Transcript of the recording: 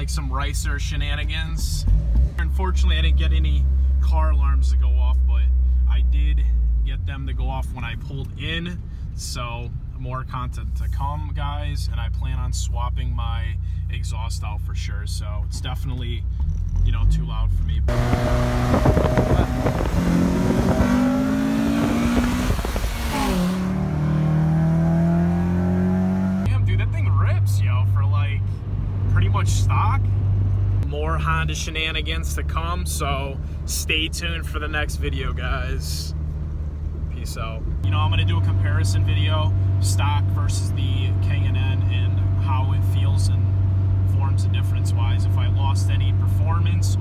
like some ricer shenanigans. Unfortunately, I didn't get any car alarms to go off, but I did get them to go off when I pulled in. So more content to come, guys, and I plan on swapping my exhaust out for sure. So it's definitely, you know, too loud for me. Damn, dude, that thing rips, yo, for like pretty much stock. More Honda shenanigans to come, so stay tuned for the next video, guys. Peace out. You know, I'm gonna do a comparison video, stock versus the K&N, and how it feels and forms a difference wise, if I lost any performance